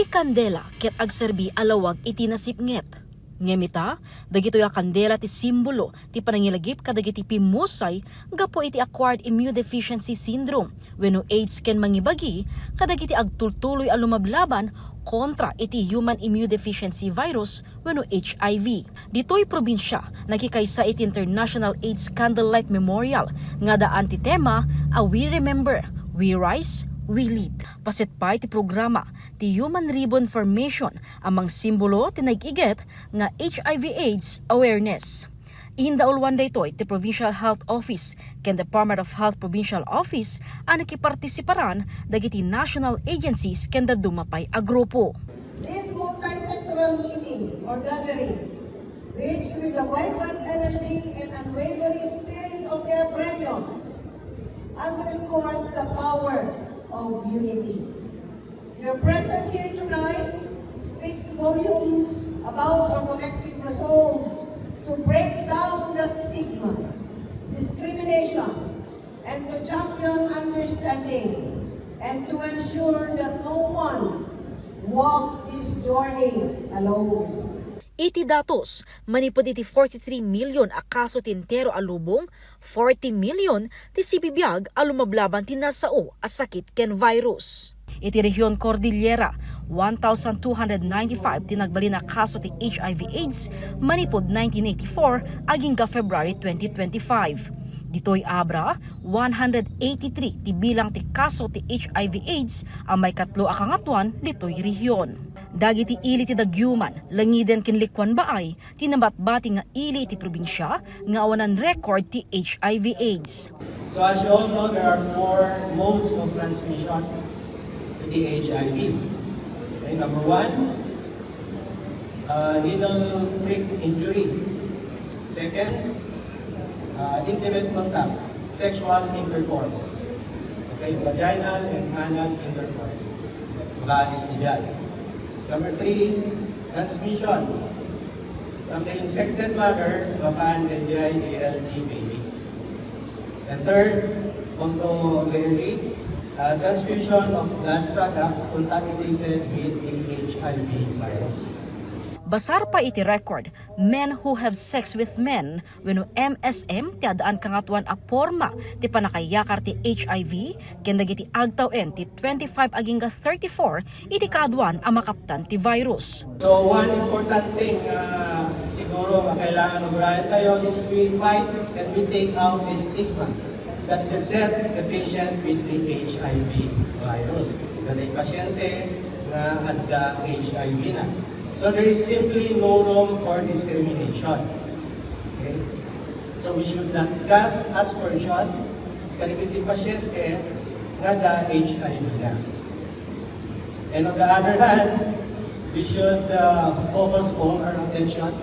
kandela ket agserbi alawag iti nasipnget. Ngemita, dagito ya kandela ti simbolo ti panangilagip kadagiti pimusay gapo iti acquired immune deficiency syndrome wenno AIDS ken mangibagi kadagiti agtultuloy a lumablaban kontra iti human immune deficiency virus wenno HIV. Ditoy probinsya nakikaysa iti International AIDS Candlelight Memorial nga daan ti tema a We Remember, We Rise, We Lead. Paset pa iti programa ti Human Ribbon Formation amang simbolo ti nag-iget nga HIV/AIDS awareness. Indaulwan daytoy ti Provincial Health Office ken Department of Health Provincial Office ang nakipartisiparan dagiti national agencies ken dadumapay a grupo. This multi-sectoral meeting or gathering, rich with the vibrant energy and unwavering spirit of their brethren, underscores the power of unity. Your presence here tonight speaks volumes about our collective resolve to break down the stigma, discrimination, and to champion understanding, and to ensure that no one walks this journey alone. Iti datos, manipod iti 43 million a kaso tintero a lubong, 40 million ti sibibiyag a lumablaban ti nasao a sakit ken virus. Iti Rehiyon Cordillera, 1,295 tinagbali na kaso ti HIV/AIDS manipod 1984 aging ka February 2025. Ditoy abra, 183 ti bilang ti kaso ti HIV/AIDS ang may katlo a kangatuan ditoy rehiyon. Dagiti ili ti Daguman, Langiden ken Likwan Baay, tinabatbati nga ili iti probinsya nga awanan record ti HIV/AIDS. So as you all know, there are 4 modes of transmission to the HIV. Okay, number 1, needle prick injury. Second, intimate contact, sexual intercourse. Okay, vaginal and anal intercourse. Magaalis ni dyan. Number 3, transmission from the infected mother to a NDI ALT baby. And third, also rarely, transfusion of blood products contaminated with the HIV virus. Basar pa iti record, men who have sex with men wenno MSM ti adaan kangatuan a porma ti panakayakar ti HIV ken dagiti agtawen ti 25 aging 34 iti kaadwan a makaptan ti virus. So one important thing siguro kailangan ubrayan tayo is we fight and we take out the stigma that beset the patient with the HIV virus. Kanay pasyente na adda HIV na. So there is simply no room for discrimination. Okay? So we should not cast aspersion kanang pasyente nga da HIV na. And on the other hand, we should focus all our attention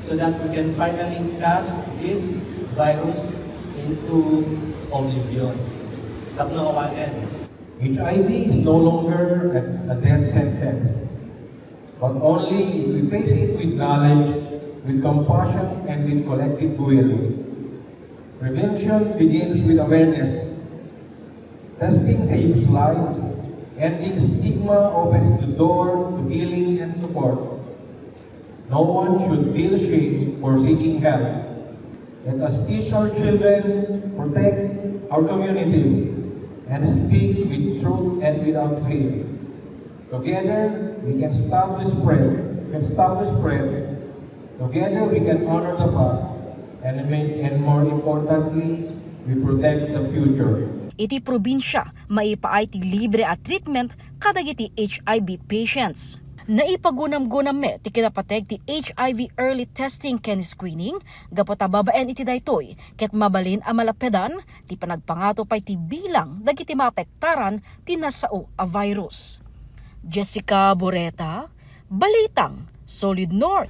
so that we can finally cast this virus into oblivion. HIV is no longer a death sentence, but only if we face it with knowledge, with compassion, and with collective will. Prevention begins with awareness. Testing saves lives. Ending stigma opens the door to healing and support. No one should feel shame for seeking help. Let us teach our children, protect our communities, and speak with truth and without fear. Together, we can stop the spread. Together, we can honor the past, and more importantly, we protect the future. Iti probinsya, maipaay ti libre at treatment kadagiti HIV patients. Naipagunam-gunam me ti kinapateg ti HIV early testing ken screening gapota babaen iti daytoy ket mabalin a malapedan ti panagpangato pay ti bilang dagiti maapektaran ti nasao a virus. Jessica Boreta, Balitang Solid North.